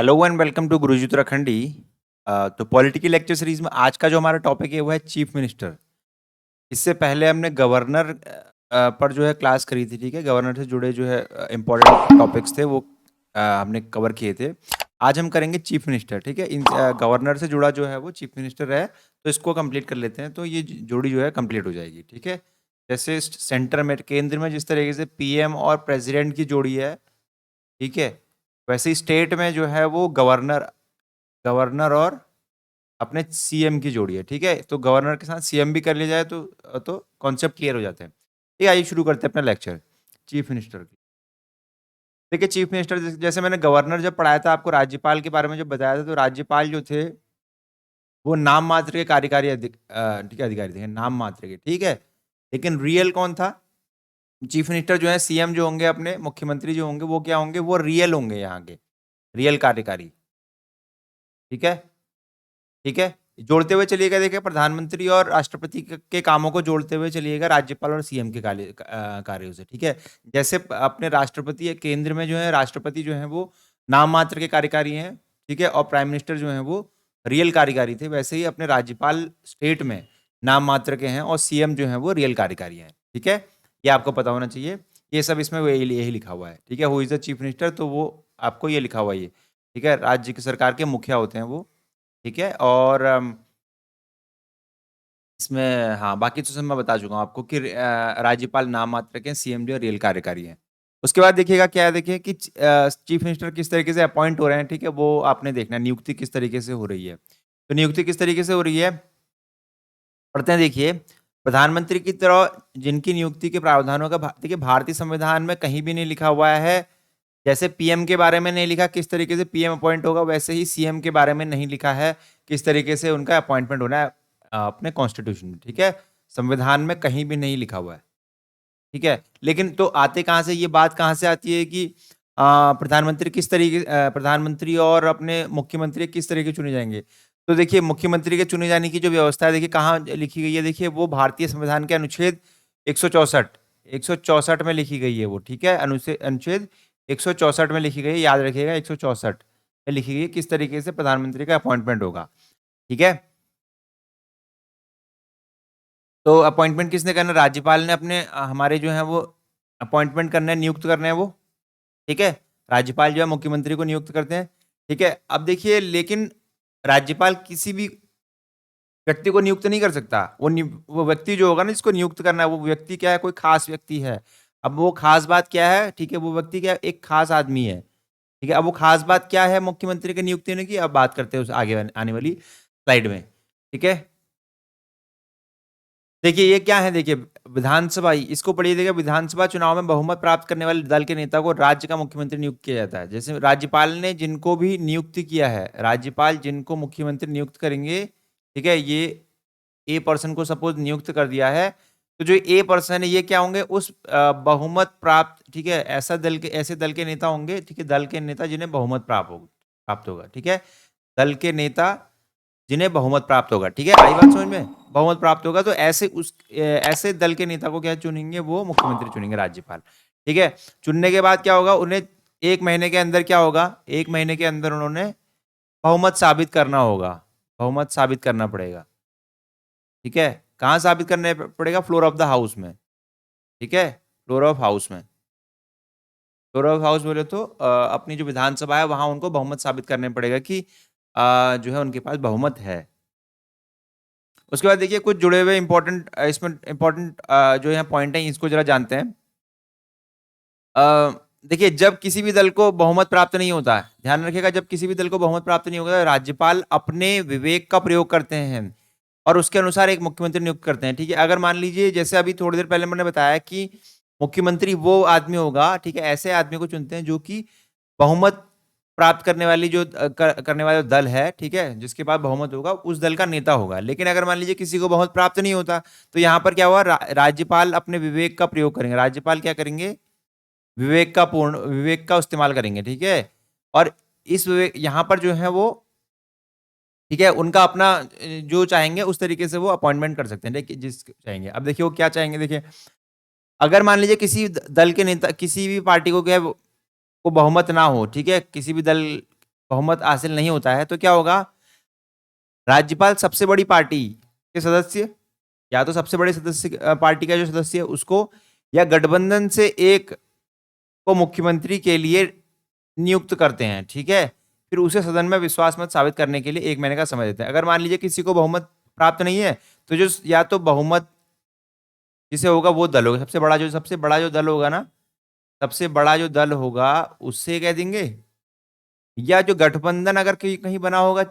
Hello and welcome to गुरुजी उत्तराखंडी। तो political lecture series में आज का जो हमारा टॉपिक है वो है चीफ मिनिस्टर। इससे पहले हमने गवर्नर पर जो है क्लास करी थी, ठीक है। गवर्नर से जुड़े जो है इम्पोर्टेंट टॉपिक्स थे वो हमने कवर किए थे। आज हम करेंगे चीफ मिनिस्टर, ठीक है। इन गवर्नर से जुड़ा जो है वो चीफ मिनिस्टर है, तो इसको कंप्लीट कर लेते हैं, तो ये जोड़ी जो है कंप्लीट हो जाएगी, ठीक है। जैसे सेंटर में, केंद्र में जिस तरीके से पीएम और प्रेसिडेंट की जोड़ी है, ठीक है, वैसे ही स्टेट में जो है वो गवर्नर गवर्नर और अपने सीएम की जोड़ी है, ठीक है। तो गवर्नर के साथ सीएम भी कर लिया जाए तो कॉन्सेप्ट क्लियर हो जाते हैं। ठीक है, आइए शुरू करते हैं अपना लेक्चर चीफ मिनिस्टर की। देखिए, चीफ मिनिस्टर जैसे मैंने गवर्नर जब पढ़ाया था आपको, राज्यपाल के बारे में जब बताया था, तो राज्यपाल जो थे वो नाम मात्र के कार्यकारी ठीक है, अधिकारी थे, नाम मात्र के, ठीक है। लेकिन रियल कौन था? चीफ मिनिस्टर जो है, सीएम जो होंगे, अपने मुख्यमंत्री जो होंगे, वो क्या होंगे? वो रियल होंगे, यहाँ के रियल कार्यकारी, ठीक है। ठीक है, जोड़ते हुए चलिएगा। देखिए, प्रधानमंत्री और राष्ट्रपति के कामों को जोड़ते हुए चलिएगा, राज्यपाल और सीएम के कार्यों से, ठीक है। जैसे अपने राष्ट्रपति केंद्र में जो है, राष्ट्रपति जो है वो नाम मात्र के कार्यकारी हैं, ठीक है, और प्राइम मिनिस्टर जो है वो रियल कार्यकारी थे। वैसे ही अपने राज्यपाल स्टेट में नाम मात्र के हैं और सीएम जो है वो रियल कार्यकारी हैं, ठीक है। ये आपको पता होना चाहिए। ये सब इसमें यही लिखा हुआ है, ठीक है। Who is the chief minister, तो वो आपको ये लिखा हुआ है, ये ठीक है। राज्य की सरकार के मुखिया होते हैं वो, ठीक है। और इसमें हाँ, बाकी तो सब मैं बता चुका हूँ आपको कि राज्यपाल नाम मात्र के, सीएम जो रियल कार्यकारी हैं। उसके बाद देखिएगा क्या है, देखिए कि चीफ मिनिस्टर किस तरीके से अपॉइंट हो रहे हैं, ठीक है, वो आपने देखना है। नियुक्ति किस तरीके से हो रही है, तो नियुक्ति किस तरीके से हो रही है पढ़ते हैं। देखिए, प्रधानमंत्री की तरह जिनकी नियुक्ति के प्रावधानों का देखिए, भारतीय संविधान में कहीं भी नहीं लिखा हुआ है। जैसे पीएम के बारे में नहीं लिखा किस तरीके से पीएम अपॉइंट होगा, वैसे ही सीएम के बारे में नहीं लिखा है किस तरीके से उनका अपॉइंटमेंट होना है अपने कॉन्स्टिट्यूशन में, ठीक है। संविधान में कहीं भी नहीं लिखा हुआ है, ठीक है। लेकिन तो आते कहाँ से, ये बात कहाँ से आती है कि प्रधानमंत्री और अपने मुख्यमंत्री किस तरीके चुने जाएंगे। तो देखिए, मुख्यमंत्री के चुने जाने की जो व्यवस्था है, देखिए कहाँ लिखी गई है। देखिए, वो भारतीय संविधान के अनुच्छेद 164 में लिखी गई है वो, ठीक है। अनुच्छेद 164 में लिखी गई है, याद रखिएगा, 164 में लिखी गई है किस तरीके से प्रधानमंत्री का अपॉइंटमेंट होगा, ठीक है। तो अपॉइंटमेंट किसने करना? राज्यपाल ने अपने हमारे जो है वो अपॉइंटमेंट करना है, नियुक्त करना है वो, ठीक है। राज्यपाल जो है मुख्यमंत्री को नियुक्त करते हैं, ठीक है। अब देखिए, लेकिन राज्यपाल किसी भी व्यक्ति को नियुक्त नहीं कर सकता। वो व्यक्ति जो होगा ना, जिसको नियुक्त करना है, वो व्यक्ति क्या है? कोई खास व्यक्ति है। अब वो खास बात क्या है, ठीक है, वो व्यक्ति क्या है? एक खास आदमी है, ठीक है। अब वो खास बात क्या है मुख्यमंत्री की नियुक्ति होने की? अब बात करते हैं उस आगे आने वाली स्लाइड में, ठीक है। देखिए, ये क्या है, देखिए विधानसभा, इसको पढ़िए। देखिए, विधानसभा चुनाव में बहुमत प्राप्त करने वाले दल के नेता को राज्य का मुख्यमंत्री नियुक्त किया जाता है। जैसे राज्यपाल ने जिनको भी नियुक्त किया है, राज्यपाल जिनको मुख्यमंत्री नियुक्त करेंगे, ठीक है, ये ए पर्सन को सपोज नियुक्त कर दिया है, तो जो ए पर्सन है ये क्या होंगे? उस बहुमत प्राप्त, ठीक है, ऐसे दल के नेता होंगे, ठीक है, दल के नेता जिन्हें बहुमत प्राप्त होगा, ठीक है। दल के नेता जिन्हें बहुमत प्राप्त होगा, ठीक है, आई बात समझ में? बहुमत प्राप्त होगा, तो ऐसे दल के नेता को क्या चुनेंगे? वो मुख्यमंत्री चुनेंगे, राज्यपाल, ठीक है। चुनने के बाद क्या होगा? उन्हें 1 महीने के अंदर क्या होगा? 1 महीने के अंदर उन्होंने बहुमत साबित करना होगा, बहुमत साबित करना पड़ेगा, ठीक है। कहाँ साबित करने पड़ेगा? फ्लोर ऑफ द हाउस में, ठीक है, फ्लोर ऑफ हाउस में। फ्लोर ऑफ हाउस बोले तो अपनी जो विधानसभा है वहां उनको बहुमत साबित करने पड़ेगा कि जो है उनके पास बहुमत है। उसके बाद देखिए, कुछ जुड़े हुए इंपॉर्टेंट इसमें इंपॉर्टेंट जो यहाँ पॉइंट है, इसको जरा जानते हैं। देखिए, जब किसी भी दल को बहुमत प्राप्त नहीं होता है, ध्यान रखिएगा, जब किसी भी दल को बहुमत प्राप्त नहीं होगा, राज्यपाल अपने विवेक का प्रयोग करते हैं और उसके अनुसार एक मुख्यमंत्री नियुक्त करते हैं, ठीक है। अगर मान लीजिए, जैसे अभी थोड़ी देर पहले मैंने बताया कि मुख्यमंत्री वो आदमी होगा, ठीक है, ऐसे आदमी को चुनते हैं जो कि बहुमत प्राप्त करने वाली जो करने वाला दल है, ठीक है, जिसके पास बहुमत होगा उस दल का नेता होगा। लेकिन अगर मान लीजिए किसी को बहुमत प्राप्त नहीं होता, तो यहाँ पर क्या हुआ? राज्यपाल अपने विवेक का प्रयोग करेंगे। राज्यपाल क्या करेंगे? विवेक का इस्तेमाल करेंगे, ठीक है। और इस विवेक यहाँ पर जो है वो, ठीक है, उनका अपना जो चाहेंगे उस तरीके से वो अपॉइंटमेंट कर सकते हैं, देखिए जिस चाहेंगे। अब देखिए वो क्या चाहेंगे, देखिए अगर मान लीजिए किसी दल के नेता, किसी भी पार्टी को क्या है, को बहुमत ना हो, ठीक है, किसी भी दल बहुमत हासिल नहीं होता है तो क्या होगा, राज्यपाल सबसे बड़ी पार्टी के सदस्य, या तो सबसे बड़े सदस्य पार्टी का जो सदस्य है उसको, या गठबंधन से एक को मुख्यमंत्री के लिए नियुक्त करते हैं, ठीक है। फिर उसे सदन में विश्वास मत साबित करने के लिए 1 महीने का समय देते हैं। अगर मान लीजिए किसी को बहुमत प्राप्त नहीं है, तो जो या तो बहुमत जिसे होगा वो दल होगा, सबसे बड़ा जो दल होगा ना, सबसे बड़ा जो दल होगा उससे कह देंगे, या जो गठबंधन अगर कहीं कहीं बना होगा,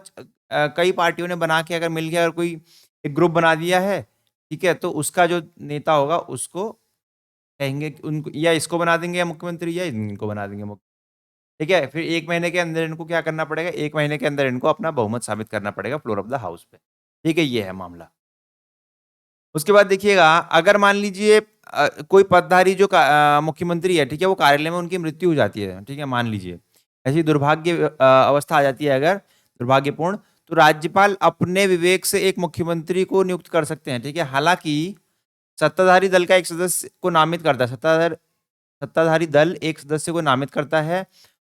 कई पार्टियों ने बना के अगर मिल गया, अगर कोई एक ग्रुप बना दिया है, ठीक है, तो उसका जो नेता होगा उसको कहेंगे कि उनको, या इसको बना देंगे या मुख्यमंत्री, या इनको बना देंगे मुख्य, ठीक है। फिर 1 महीने के अंदर इनको क्या करना पड़ेगा, 1 महीने के अंदर इनको अपना बहुमत साबित करना पड़ेगा फ्लोर ऑफ द हाउस पे, ठीक है, ये है मामला। उसके बाद देखिएगा, अगर मान लीजिए कोई पदधारी जो मुख्यमंत्री है, ठीक है, वो कार्यालय में उनकी मृत्यु हो जाती है, ठीक है, मान लीजिए ऐसी दुर्भाग्य अवस्था आ जाती है अगर, दुर्भाग्यपूर्ण, तो राज्यपाल अपने विवेक से एक मुख्यमंत्री को नियुक्त कर सकते हैं, ठीक है। हालांकि सत्ताधारी दल का एक सदस्य को नामित करता है, सत्ताधारी दल एक सदस्य को नामित करता है,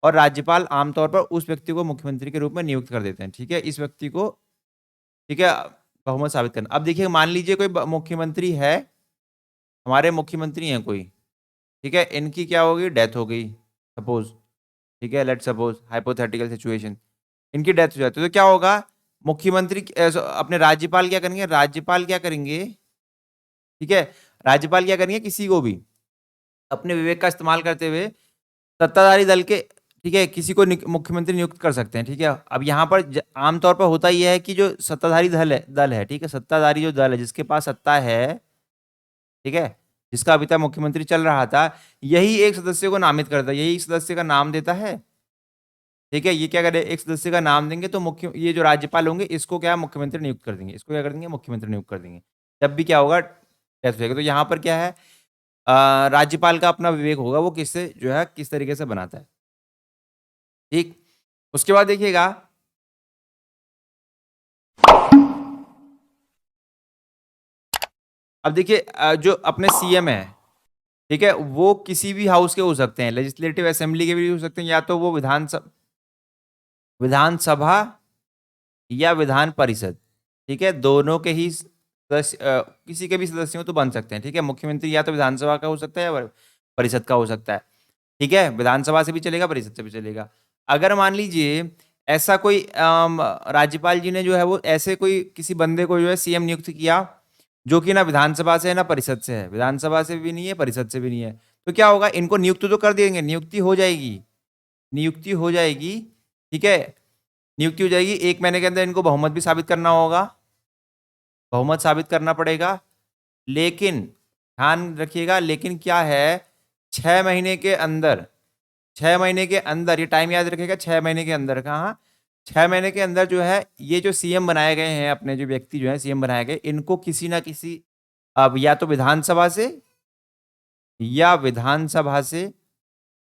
और राज्यपाल आमतौर पर उस व्यक्ति को मुख्यमंत्री के रूप में नियुक्त कर देते हैं, ठीक है, इस व्यक्ति को, ठीक है, बहुमत साबित करना। अब देखिए, मान लीजिए कोई मुख्यमंत्री है, हमारे मुख्यमंत्री हैं कोई, ठीक है, इनकी क्या होगी, डेथ हो गई सपोज, ठीक है, लेट सपोज हाइपोथेटिकल सिचुएशन, इनकी डेथ हो जाती है, तो क्या होगा, मुख्यमंत्री अपने राज्यपाल क्या करेंगे, ठीक है, राज्यपाल क्या करेंगे, किसी को भी अपने विवेक का इस्तेमाल करते हुए सत्ताधारी दल के, ठीक है, किसी को मुख्यमंत्री नियुक्त कर सकते हैं, ठीक है। अब यहाँ पर आमतौर पर होता यह है कि जो सत्ताधारी दल है, ठीक है, सत्ताधारी जो दल है जिसके पास सत्ता है, ठीक है, जिसका अभी तक मुख्यमंत्री चल रहा था, यही एक सदस्य को नामित करता है, यही सदस्य का नाम देता है, ठीक है। ये क्या करे, एक सदस्य का नाम देंगे तो ये जो राज्यपाल होंगे इसको क्या मुख्यमंत्री नियुक्त कर देंगे, इसको क्या कर देंगे, मुख्यमंत्री नियुक्त कर देंगे। जब भी क्या होगा, डेथ हो जाएगा। तो यहाँ पर क्या है, राज्यपाल का अपना विवेक होगा, वो किससे जो है किस तरीके से बनाता है, ठीक। उसके बाद देखिएगा, अब देखिए जो अपने सीएम है, ठीक है, वो किसी भी हाउस के हो सकते हैं, लेजिस्लेटिव असेंबली के भी हो सकते हैं, या तो वो विधानसभा या विधान परिषद, ठीक है, दोनों के ही सदस्य, किसी के भी सदस्य हो तो बन सकते हैं, ठीक है। मुख्यमंत्री या तो विधानसभा का हो सकता है या परिषद का हो सकता है, ठीक है, विधानसभा से भी चलेगा, परिषद से भी चलेगा। अगर मान लीजिए ऐसा कोई राज्यपाल जी ने जो है वो ऐसे कोई किसी बंदे को जो है सीएम नियुक्त किया, जो कि ना विधानसभा से है ना परिषद से है, विधानसभा से भी नहीं है, परिषद से भी नहीं है, तो क्या होगा, इनको नियुक्त तो कर देंगे, नियुक्ति हो जाएगी, ठीक है, नियुक्ति हो जाएगी। 1 महीने के अंदर इनको बहुमत भी साबित करना होगा, बहुमत साबित करना पड़ेगा, लेकिन ध्यान रखिएगा, लेकिन क्या है, 6 महीने के अंदर, 6 महीने के अंदर, ये टाइम याद रखिएगा, 6 महीने के अंदर, कहाँ, 6 महीने के अंदर जो है ये जो सीएम बनाए गए हैं, अपने जो व्यक्ति जो है सीएम बनाए गए, इनको किसी ना किसी, अब या तो विधानसभा से, या विधानसभा से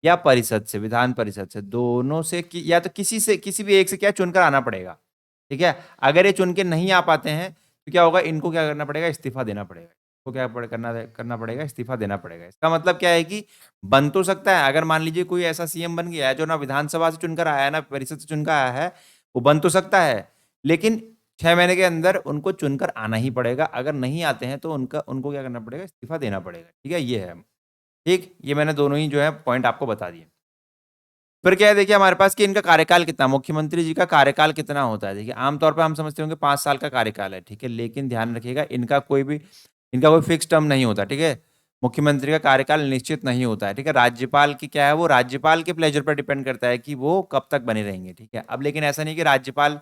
या परिषद से, विधान परिषद से, दोनों से या तो किसी से, किसी भी एक से क्या चुनकर आना पड़ेगा, ठीक है। अगर ये चुन के नहीं आ पाते हैं तो क्या होगा, इनको क्या करना पड़ेगा, इस्तीफा देना पड़ेगा, इनको क्या करना पड़ेगा, इस्तीफा देना पड़ेगा। इसका मतलब क्या है कि बन तो सकता है, अगर मान लीजिए कोई ऐसा सीएम बन गया है जो ना विधानसभा से चुनकर आया है ना परिषद से चुनकर आया है, वो बन तो सकता है, लेकिन 6 महीने के अंदर उनको चुनकर आना ही पड़ेगा। अगर नहीं आते हैं तो उनको क्या करना पड़ेगा, इस्तीफा देना पड़ेगा, ठीक है, ये है, ठीक। ये मैंने दोनों ही जो है पॉइंट आपको बता दिए। फिर क्या है, देखिए हमारे पास कि इनका कार्यकाल कितना, मुख्यमंत्री जी का कार्यकाल कितना होता है। देखिए आमतौर पर हम समझते होंगे 5 साल का कार्यकाल है, ठीक है, लेकिन ध्यान रखिएगा इनका कोई फिक्स टर्म नहीं होता, ठीक है। मुख्यमंत्री का कार्यकाल निश्चित नहीं होता है, ठीक है। राज्यपाल की क्या है, वो राज्यपाल के प्लेजर पर डिपेंड करता है कि वो कब तक बने रहेंगे, ठीक है। अब लेकिन ऐसा नहीं कि राज्यपाल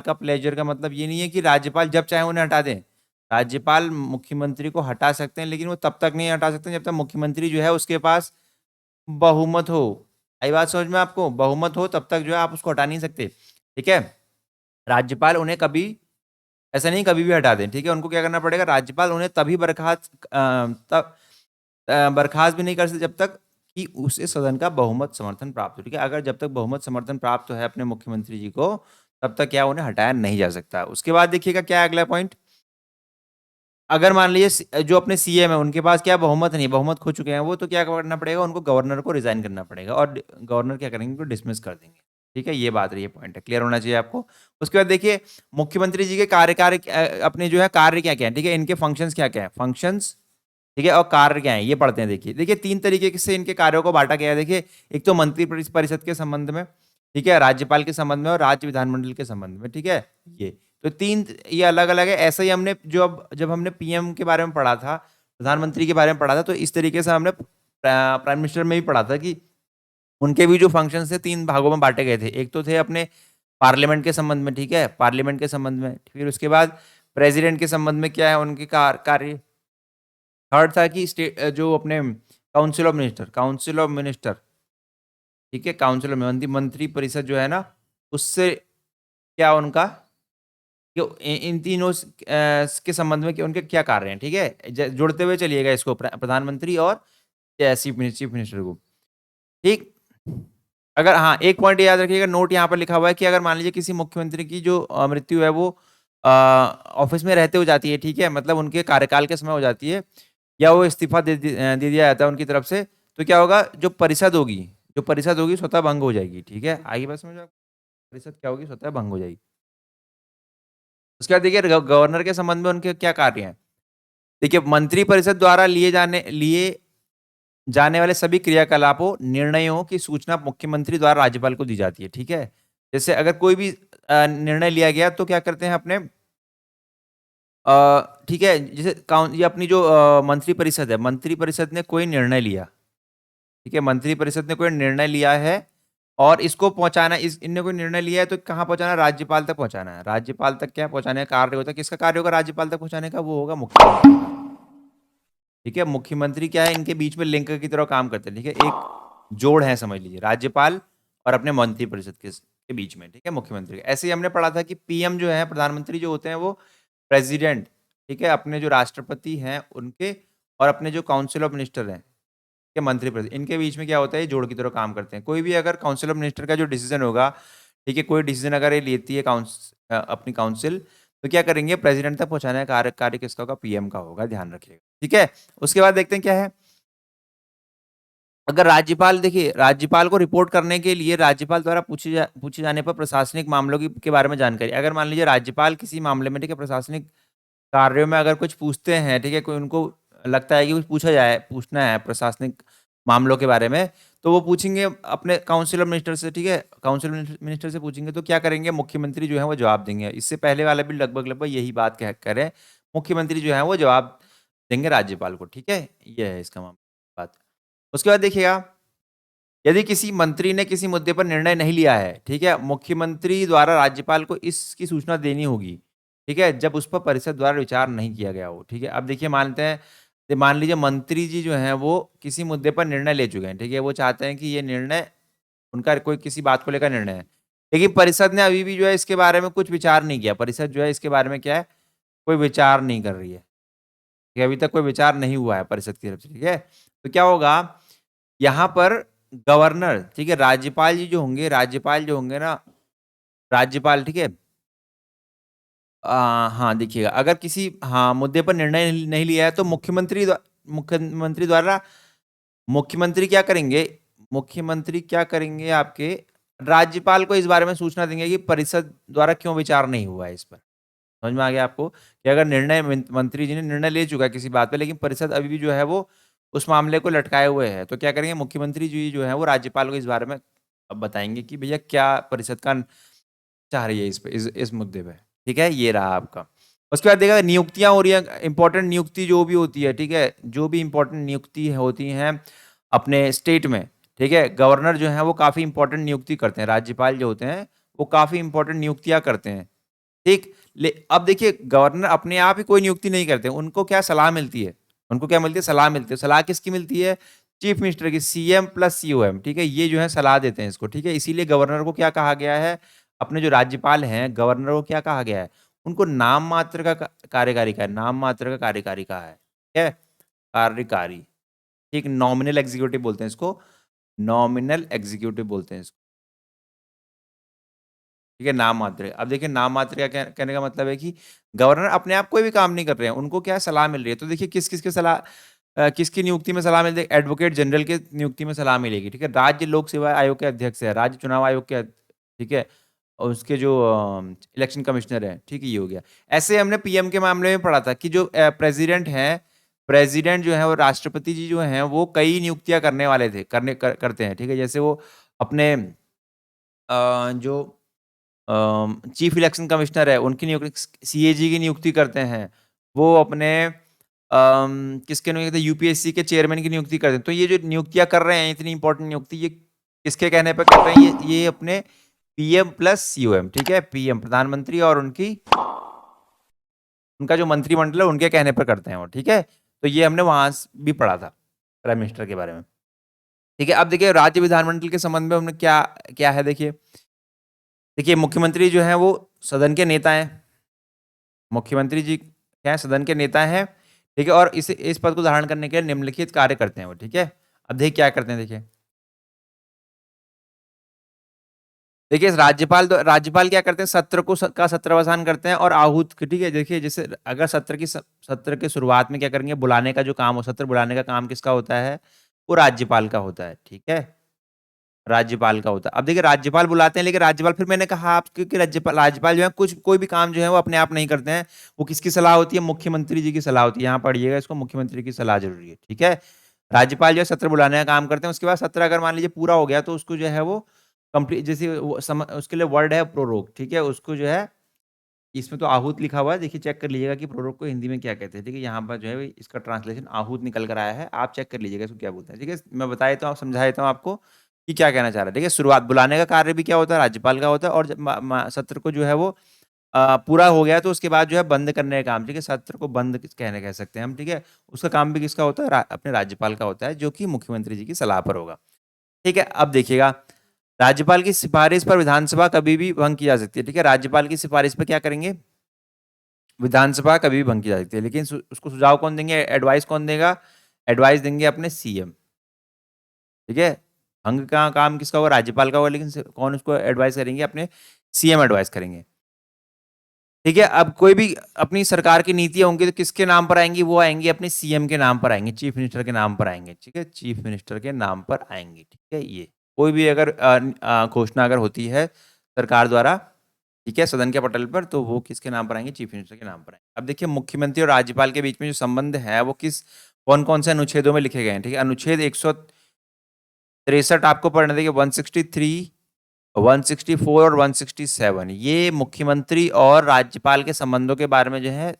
का प्लेजर का मतलब ये नहीं है कि राज्यपाल जब चाहे उन्हें हटा दें। राज्यपाल मुख्यमंत्री को हटा सकते हैं, लेकिन वो तब तक नहीं हटा सकते जब तक मुख्यमंत्री जो है उसके पास बहुमत हो। आई बात समझ में आपको, बहुमत हो तब तक जो है आप उसको हटा नहीं सकते, ठीक है। राज्यपाल उन्हें कभी, ऐसा नहीं कभी भी हटा दें, ठीक है, उनको क्या करना पड़ेगा, राज्यपाल उन्हें तभी बर्खास्त भी नहीं कर सकते जब तक कि उसे सदन का बहुमत समर्थन प्राप्त हो, ठीक है। अगर जब तक बहुमत समर्थन प्राप्त है अपने मुख्यमंत्री जी को, तब तक क्या उन्हें हटाया नहीं जा सकता। उसके बाद देखिएगा क्या है अगला पॉइंट, अगर मान लीजिए जो अपने सीएम है उनके पास क्या बहुमत नहीं, बहुमत खो चुके हैं वो, तो क्या करना पड़ेगा उनको, गवर्नर को रिजाइन करना पड़ेगा और गवर्नर क्या करेंगे, उनको डिसमिस कर देंगे। ठीक है, ये बात रही है, पॉइंट है, क्लियर होना चाहिए आपको। उसके बाद देखिए मुख्यमंत्री जी के अपने जो है कार्य क्या क्या है, ठीक है, इनके फंक्शंस क्या क्या है, फंक्शंस, ठीक है, और कार्य क्या है ये पढ़ते हैं। देखिए देखिए 3 तरीके से इनके कार्यों को बांटा गया है। देखिए एक तो मंत्री परिषद के संबंध में, ठीक है, राज्यपाल के संबंध में और राज्य विधानमंडल के संबंध में, ठीक है, ये तो 3 ये अलग-अलग है। ऐसे ही हमने जो अब जब हमने पीएम के बारे में पढ़ा था, प्रधानमंत्री के बारे में पढ़ा था, तो इस तरीके से हमने प्राइम मिनिस्टर में भी पढ़ा था कि उनके भी जो फंक्शंस थे 3 भागों में बांटे गए थे। एक तो थे अपने पार्लियामेंट के संबंध में, ठीक है, पार्लियामेंट के संबंध में, फिर उसके बाद प्रेसिडेंट के संबंध में क्या है उनके कार्य। थर्ड था कि जो अपने काउंसिल ऑफ मिनिस्टर, ठीक है, काउंसिल ऑफ मंत्री परिषद जो है ना, उससे क्या उनका, कि इन तीनों के संबंध में कि उनके क्या कार्य हैं, ठीक है, जोड़ते हुए चलिएगा इसको, प्रधानमंत्री और चीफ मिनिस्टर को, ठीक। अगर हाँ एक पॉइंट याद रखिएगा, नोट यहाँ पर लिखा हुआ है कि अगर मान लीजिए किसी मुख्यमंत्री की जो मृत्यु है वो ऑफिस में रहते हो जाती है, ठीक है, मतलब उनके कार्यकाल के समय हो जाती है, या वो इस्तीफा दे दिया जाता है उनकी तरफ से, तो क्या होगा, जो परिषद होगी स्वतः भंग हो जाएगी। ठीक है, आगे बस में परिषद क्या होगी, स्वतः भंग हो जाएगी। उसके बाद देखिए गवर्नर के संबंध में उनके क्या कार्य हैं। देखिए मंत्री परिषद द्वारा लिए जाने वाले सभी क्रियाकलापों निर्णयों की सूचना मुख्यमंत्री द्वारा राज्यपाल को दी जाती है। ठीक है, जैसे अगर कोई भी निर्णय लिया गया तो क्या करते हैं अपने ठीक है, जैसे ये अपनी जो मंत्री परिषद है, मंत्री परिषद ने कोई निर्णय लिया, ठीक है, मंत्री परिषद ने कोई निर्णय लिया है और इसको पहुंचाना, इस इनने कोई निर्णय लिया है तो कहाँ पहुंचाना है, राज्यपाल तक पहुंचाना है। राज्यपाल तक क्या पहुंचाने का कार्य होता है, किसका कार्य होगा राज्यपाल तक पहुंचाने का, वो होगा मुख्यमंत्री का। ठीक है, मुख्यमंत्री क्या है, इनके बीच में लिंक की तरह काम करते हैं। ठीक है, एक जोड़ है समझ लीजिए, राज्यपाल और अपने मंत्री परिषद के बीच में, ठीक है, मुख्यमंत्री। ऐसे ही हमने पढ़ा था कि पीएम जो है, प्रधानमंत्री जो होते हैं वो प्रेसिडेंट, ठीक है, अपने जो राष्ट्रपति हैं उनके और अपने जो काउंसिल ऑफ मिनिस्टर हैं के मंत्री परिषद, इनके बीच में क्या होता है, ये जोड़ की तरह काम करते हैं। कोई भी अगर काउंसिल ऑफ मिनिस्टर का जो डिसीजन होगा, ठीक है, कोई डिसीजन अगर ये लेती है अपनी काउंसिल, तो क्या करेंगे, प्रेसिडेंट तक पहुंचाने का कार्य किसका होगा, पीएम का होगा, ध्यान रखिएगा। ठीक है, उसके बाद देखते हैं क्या है, अगर राज्यपाल, देखिए राज्यपाल को रिपोर्ट करने के लिए राज्यपाल द्वारा पूछे जाने पर प्रशासनिक मामलों के बारे में जानकारी, अगर मान लीजिए राज्यपाल किसी मामले में, ठीक है, प्रशासनिक कार्यों में अगर कुछ पूछते हैं, ठीक है, कोई उनको लगता है कि कुछ पूछना है प्रशासनिक मामलों के बारे में, तो वो पूछेंगे अपने काउंसिल ऑफ मिनिस्टर से। ठीक है, काउंसिल मिनिस्टर से पूछेंगे तो क्या करेंगे, मुख्यमंत्री जो है वो जवाब देंगे। इससे पहले वाला भी लगभग लगभग यही बात कह करें, मुख्यमंत्री जो है वो जवाब देंगे राज्यपाल को। ठीक है, ये है इसका बात। उसके बाद देखिएगा, यदि किसी मंत्री ने किसी मुद्दे पर निर्णय नहीं लिया है, ठीक है, मुख्यमंत्री द्वारा राज्यपाल को इसकी सूचना देनी होगी। ठीक है, जब उस पर परिषद द्वारा विचार नहीं किया गया हो। ठीक है, अब देखिए मान लीजिए मंत्री जी जो हैं वो किसी मुद्दे पर निर्णय ले चुके हैं। ठीक है, वो चाहते हैं कि ये निर्णय उनका कोई किसी बात को लेकर निर्णय है, लेकिन परिषद ने अभी भी जो है इसके बारे में कुछ विचार नहीं किया। परिषद जो है इसके बारे में क्या है, कोई विचार नहीं कर रही है, कि अभी तक कोई विचार नहीं हुआ है परिषद की तरफ से। ठीक है, तो क्या होगा, यहाँ पर गवर्नर, ठीक है, राज्यपाल जो होंगे ना, राज्यपाल, ठीक है, हाँ देखिएगा, अगर किसी हाँ मुद्दे पर निर्णय नहीं लिया है तो मुख्यमंत्री द्वारा मुख्यमंत्री क्या करेंगे आपके, राज्यपाल को इस बारे में सूचना देंगे कि परिषद द्वारा क्यों विचार नहीं हुआ है इस पर। समझ में आ गया आपको, कि अगर मंत्री जी ने निर्णय ले चुका है किसी बात पे, लेकिन परिषद अभी भी जो है वो उस मामले को लटकाए हुए है, तो क्या करेंगे, मुख्यमंत्री जी जो है वो राज्यपाल को इस बारे में अब बताएंगे कि भैया क्या परिषद का चाह रही है इस मुद्दे पे। ठीक है, ये रहा आपका। उसके बाद देखा नियुक्तियां हो रही है, इंपॉर्टेंट नियुक्ति जो भी होती है, ठीक है, जो भी इंपॉर्टेंट नियुक्ति होती हैं अपने स्टेट में, ठीक है, गवर्नर जो है वो काफी इंपॉर्टेंट नियुक्ति करते हैं, राज्यपाल जो होते हैं वो काफी इंपॉर्टेंट नियुक्तियां करते हैं। ठीक, अब देखिए गवर्नर अपने आप ही कोई नियुक्ति नहीं करते, उनको क्या सलाह मिलती है, उनको क्या मिलती है, सलाह मिलती है। सलाह किसकी मिलती है, चीफ मिनिस्टर की, सीएम प्लस सीओएम। ठीक है, ये जो है सलाह देते हैं इसको। ठीक है, इसीलिए गवर्नर को क्या कहा गया है, अपने जो राज्यपाल हैं गवर्नर को क्या कहा गया है, उनको नाम मात्र का कार्यकारी का है, नाम मात्र का कार्यकारी कहा है। ठीक है, कार्यकारी, ठीक, नॉमिनल एग्जीक्यूटिव बोलते हैं इसको, नॉमिनल एग्जीक्यूटिव बोलते हैं इसको। ठीक है, नाम मात्र। अब देखिए नाम मात्र का कहने का मतलब है कि गवर्नर अपने आप कोई भी काम नहीं कर रहे हैं, उनको क्या है सलाह मिल रही है। तो देखिए किस-किस की सलाह किसकी नियुक्ति में सलाह मिलती है? एडवोकेट जनरल के नियुक्ति में सलाह मिलेगी, ठीक है। राज्य लोक सेवा आयोग के अध्यक्ष है, राज्य चुनाव आयोग के ठीक है, और उसके जो इलेक्शन कमिश्नर हैं, ठीक है, ये हो गया। ऐसे हमने पीएम के मामले में पढ़ा था कि जो प्रेसिडेंट हैं, प्रेसिडेंट जो है वो राष्ट्रपति जी जो हैं वो कई नियुक्तियाँ करने वाले थे, करते हैं, ठीक है। जैसे वो अपने जो चीफ इलेक्शन कमिश्नर है उनकी नियुक्ति, सीएजी की नियुक्ति करते हैं। वो अपने किसके नियुक्ति, यूपीएससी के चेयरमैन की नियुक्ति करते हैं। तो ये जो नियुक्तियाँ कर रहे हैं, इतनी इंपॉर्टेंट नियुक्ति, ये किसके कहने पे कर रहे हैं? ये अपने पीएम प्लस सीओएम, ठीक है? पीएम प्रधानमंत्री और उनका जो मंत्रिमंडल है उनके कहने पर करते हैं वो, ठीक है? तो ये हमने वहाँ भी पढ़ा था प्राइम मिनिस्टर के बारे में। ठीक है, अब देखिए राज्य विधानमंडल के संबंध में हमने क्या क्या है देखिए। देखिए मुख्यमंत्री जो हैं वो सदन के नेता हैं। मुख्यमंत्री जी क्या है? सदन के नेता हैं, ठीक है? और इस पद को धारण करने के लिए निम्नलिखित कार्य करते हैं वो, ठीक है? अब देखिए क्या करते हैं देखिए। देखिए राज्यपाल क्या करते हैं? सत्र का सत्रावसान करते हैं और आहूत, ठीक है? देखिए जैसे अगर सत्र के शुरुआत में क्या करेंगे? बुलाने का जो काम हो, सत्र बुलाने का काम किसका होता है? वो राज्यपाल का होता है, ठीक है? राज्यपाल का होता है। अब देखिए राज्यपाल बुलाते हैं, लेकिन राज्यपाल, फिर मैंने कहा आपको कि राज्यपाल जो है कोई भी काम जो है वो अपने आप नहीं करते हैं। वो किसकी सलाह होती है? मुख्यमंत्री जी की सलाह होती है। यहाँ पढ़िएगा इसको, मुख्यमंत्री की सलाह ज़रूरी है, ठीक है? राज्यपाल जो है सत्र बुलाने का काम करते हैं, उसके बाद सत्र अगर मान लीजिए पूरा हो गया तो उसको जो है वो कंप्लीट, जैसे उसके लिए वर्ड है प्रोरोग, ठीक है? उसको जो है, इसमें तो आहूत लिखा हुआ है, देखिए चेक कर लीजिएगा कि प्रोरोग को हिंदी में क्या कहते हैं, ठीक है? यहाँ पर जो है इसका ट्रांसलेशन आहूत निकल कर आया है, आप चेक कर लीजिएगा इसको क्या बोलते हैं, ठीक है? मैं बता देता हूँ, समझा देता हूँ आपको कि क्या कहना चाह रहा है, ठीक है? शुरुआत बुलाने का कार्य भी क्या होता है? राज्यपाल का होता है, और जब सत्र को जो है वो पूरा हो गया तो उसके बाद जो है बंद करने का काम, ठीक है? सत्र को बंद कह सकते हैं हम, ठीक है? उसका काम भी किसका होता है? अपने राज्यपाल का होता है, जो कि मुख्यमंत्री जी की सलाह पर होगा, ठीक है? अब देखिएगा, राज्यपाल की सिफारिश पर विधानसभा कभी भी भंग की जा सकती है, ठीक है? राज्यपाल की सिफारिश पर क्या करेंगे? विधानसभा कभी भी भंग की जा सकती है, लेकिन उसको सुझाव कौन देंगे? एडवाइस कौन देगा? एडवाइस देंगे अपने सीएम, ठीक है? भंग का काम किसका होगा? राज्यपाल का होगा, लेकिन कौन उसको एडवाइस करेंगे? अपने सीएम एडवाइस करेंगे, ठीक है? अब कोई भी अपनी सरकार की नीतियाँ होंगी तो किसके नाम पर आएँगी? वो आएँगी अपने सीएम के नाम पर आएँगी, चीफ मिनिस्टर के नाम पर आएँगे, ठीक है? चीफ मिनिस्टर के नाम पर आएँगी, ठीक है? ये कोई भी अगर घोषणा अगर होती है सरकार द्वारा, ठीक है, सदन के पटल पर, तो वो किसके नाम पर आएँगे? चीफ मिनिस्टर के नाम पर आएँगे। अब देखिए मुख्यमंत्री और राज्यपाल के बीच में जो संबंध है वो कौन-कौन से अनुच्छेदों में लिखे गए हैं, ठीक है? अनुच्छेद 163 आपको पढ़ने देखिए, 163, 164 और 167, ये मुख्यमंत्री और राज्यपाल के संबंधों के बारे में जो है,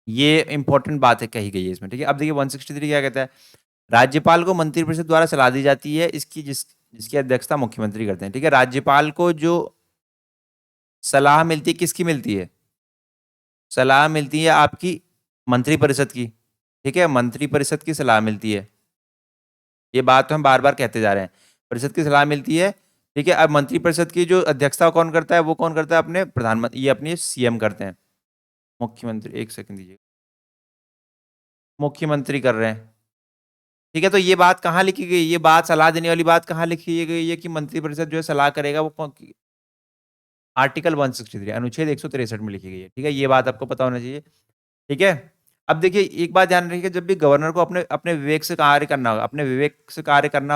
ये इंपॉर्टेंट बातें कही गई है इसमें, ठीक है? अब देखिए 163 क्या कहता है? राज्यपाल को मंत्रिपरिषद द्वारा सलाह दी जाती है, जिसकी अध्यक्षता मुख्यमंत्री करते हैं, ठीक है? राज्यपाल को जो सलाह मिलती है, किसकी मिलती है? सलाह मिलती है आपकी मंत्रिपरिषद की, ठीक है? मंत्रिपरिषद की सलाह मिलती है। ये बात तो हम बार-बार कहते जा रहे हैं। परिषद की सलाह मिलती है, ठीक है? अब मंत्रिपरिषद की जो अध्यक्षता कौन करता है? वो कौन करता है? अपने ये अपने सीएम करते हैं। मुख्यमंत्री, 1 सेकंड दीजिए। मुख्यमंत्री कर रहे हैं, ठीक है? तो ये बात कहाँ लिखी गई? ये बात, सलाह देने वाली बात कहाँ लिखी गई है कि मंत्रिपरिषद जो है सलाह करेगा, वो आर्टिकल 163, अनुच्छेद 163 में लिखी गई है, ठीक है? ये बात आपको पता होना चाहिए, ठीक है? अब देखिए एक बात ध्यान रखिए, जब भी गवर्नर को अपने अपने विवेक से कार्य करना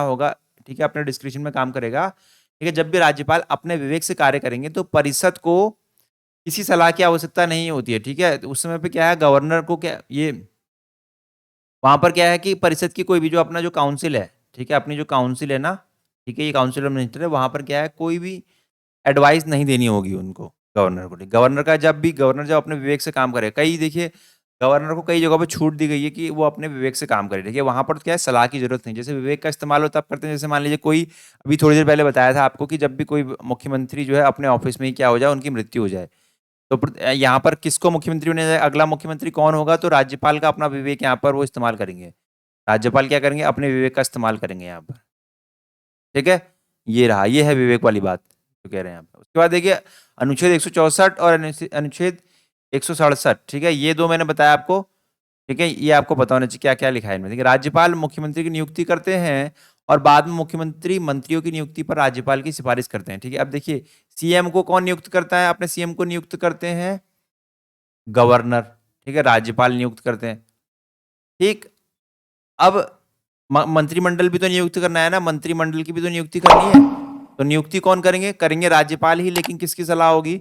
होगा, ठीक है? अपने डिस्क्रिप्शन में काम करेगा, ठीक है? जब भी राज्यपाल अपने विवेक से कार्य करेंगे तो परिषद को किसी सलाह की आवश्यकता नहीं होती है, ठीक है? तो उस समय पे क्या है, गवर्नर को क्या ये वहाँ पर क्या है कि परिषद की कोई भी जो अपना जो काउंसिल है, ठीक है? अपनी जो काउंसिल है ना, ठीक है? ये काउंसिल ऑफ मिनिस्टर है, वहाँ पर क्या है, कोई भी एडवाइस नहीं देनी होगी उनको, गवर्नर को। गवर्नर जब अपने विवेक से काम करे, कई देखिए गवर्नर को कई जगहों पे छूट दी गई है कि वो अपने विवेक से काम करे, ठीक है? वहाँ पर तो क्या है, सलाह की ज़रूरत नहीं। जैसे विवेक का इस्तेमाल होता तब करते हैं, जैसे मान लीजिए कोई, अभी थोड़ी देर पहले बताया था आपको कि जब भी कोई मुख्यमंत्री जो है अपने ऑफिस में ही क्या हो जाए, उनकी मृत्यु हो जाए, तो यहाँ पर किसको मुख्यमंत्री बनाया जाए? अगला मुख्यमंत्री कौन होगा? तो राज्यपाल का अपना विवेक यहाँ पर वो इस्तेमाल करेंगे। राज्यपाल क्या करेंगे? अपने विवेक का इस्तेमाल करेंगे यहाँ पर, ठीक है? ये रहा, ये है विवेक वाली बात जो कह रहे हैं यहाँ पे। उसके बाद देखिए अनुच्छेद 164 और अनुच्छेद 167, ठीक है? ये 2 मैंने बताया आपको, ठीक है? ये आपको पता होना चाहिए क्या-क्या लिखा है इनमें। देखिए राज्यपाल मुख्यमंत्री की नियुक्ति करते हैं और बाद में मुख्यमंत्री मंत्रियों की नियुक्ति पर राज्यपाल की सिफारिश करते हैं। ठीक है, अब देखिए सीएम को कौन नियुक्त करता है? अपने सीएम को नियुक्त करते हैं गवर्नर। ठीक है, राज्यपाल नियुक्त करते हैं। ठीक, अब मंत्रिमंडल भी तो नियुक्त करना है ना, मंत्रिमंडल की भी तो नियुक्ति करनी है। तो नियुक्ति कौन करेंगे? करेंगे राज्यपाल ही, लेकिन किसकी सलाह होगी?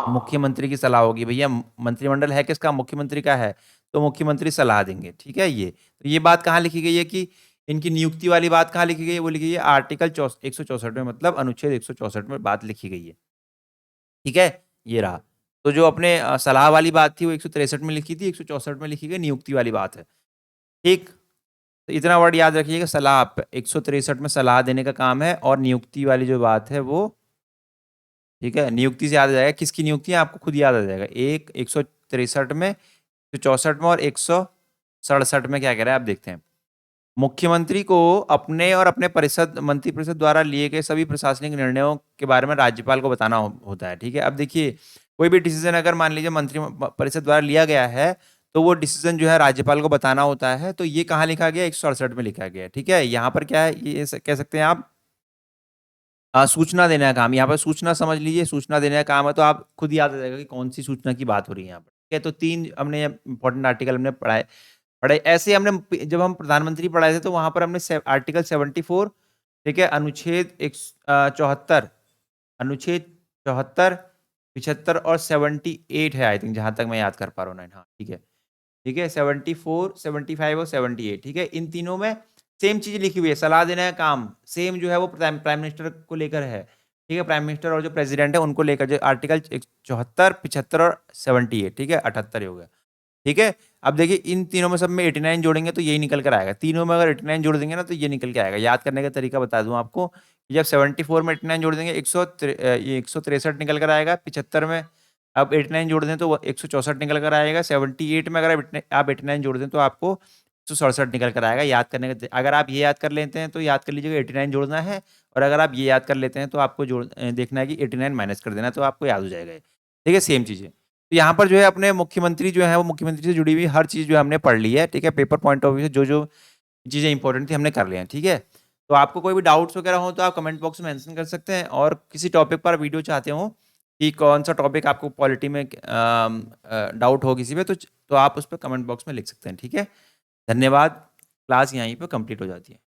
मुख्यमंत्री की सलाह होगी। भैया मंत्रिमंडल है किसका? मुख्यमंत्री का है, तो मुख्यमंत्री सलाह देंगे। ठीक है, ये बात कहाँ लिखी गई है कि इनकी नियुक्ति वाली बात कहाँ लिखी गई है? वो लिखी गई है आर्टिकल 164 में, मतलब अनुच्छेद 164 में बात लिखी गई है। ठीक है, ये रहा। तो जो अपने सलाह वाली बात थी वो 163 में लिखी थी, 164 में लिखी गई नियुक्ति वाली बात है। ठीक, तो इतना वर्ड याद रखिएगा, सलाह 163 में सलाह देने का काम है, और नियुक्ति वाली जो बात है वो, ठीक है, नियुक्ति से याद आ जाएगा किसकी नियुक्ति है, आपको खुद याद आ जाएगा। 163 में, 164 में और 167 में क्या कह रहा है आप देखते हैं। मुख्यमंत्री को अपने और अपने मंत्रिपरिषद द्वारा लिए गए सभी प्रशासनिक निर्णयों के बारे में राज्यपाल को बताना होता है। ठीक है, अब देखिए कोई भी डिसीजन अगर मान लीजिए मंत्री परिषद द्वारा लिया गया है, तो वो डिसीजन जो है राज्यपाल को बताना होता है। तो ये कहाँ लिखा गया? 168 में लिखा गया है। ठीक है, यहाँ पर क्या है, ये कह सकते हैं आप सूचना देने का काम। यहाँ पर सूचना समझ लीजिए, सूचना देने का काम है, तो आप खुद याद आ जाएगा कि कौन सी सूचना की बात हो रही है यहाँ पर। ठीक है, तो 3 हमने इंपॉर्टेंट आर्टिकल हमने पढ़े। ऐसे हमने जब हम प्रधानमंत्री पढ़ाए थे तो वहाँ पर हमने आर्टिकल 74, ठीक है, अनुच्छेद 74, अनुच्छेद 74, 75 और 78 है आई थिंक, जहाँ तक मैं याद कर पा रहा हूँ। हाँ, ठीक है, ठीक है, 74, 75 और 78। ठीक है, इन तीनों में सेम चीज़ लिखी हुई है, सलाह देने का काम सेम जो है वो प्राइम मिनिस्टर को लेकर है। ठीक है, प्राइम मिनिस्टर और जो प्रेसिडेंट है उनको लेकर, जो आर्टिकल 74, 75 और 78। ठीक है, 78 हो गया। ठीक है, अब देखिए इन तीनों में सब में 89 जोड़ेंगे तो यही निकल कर आएगा। तीनों में अगर 89 जोड़ देंगे ना तो ये निकल के आएगा। याद करने का तरीका बता दूं आपको, जब 74 में 89 जोड़ देंगे 163 निकल कर आएगा। 75 में अब 89 जोड़ दें तो 164 निकल कर आएगा। 78 में अगर आप 89 जोड़ दें तो आपको 167 निकल कर आएगा। याद करने का, अगर आप ये याद कर लेते हैं तो याद कर लीजिएगा 89 जोड़ना है, और अगर आप ये याद कर लेते हैं तो आपको देखना है कि 89 माइनस कर देना है, तो आपको याद हो जाएगा। ठीक है, सेम चीज़ें। तो यहाँ पर जो है अपने मुख्यमंत्री जो है वो मुख्यमंत्री से जुड़ी हुई हर चीज़ जो है हमने पढ़ ली है। ठीक है, पेपर पॉइंट ऑफ व्यू से जो चीज़ें इंपॉर्टेंट थी हमने कर लिया है। ठीक है, तो आपको कोई भी डाउट्स वगैरह हो तो आप कमेंट बॉक्स में मेंशन कर सकते हैं, और किसी टॉपिक पर वीडियो चाहते हो कि कौन सा टॉपिक आपको पॉलिटी में डाउट हो किसी पे, तो आप उस पर कमेंट बॉक्स में लिख सकते हैं। ठीक है, धन्यवाद। क्लास यहीं पर कंप्लीट हो जाती है।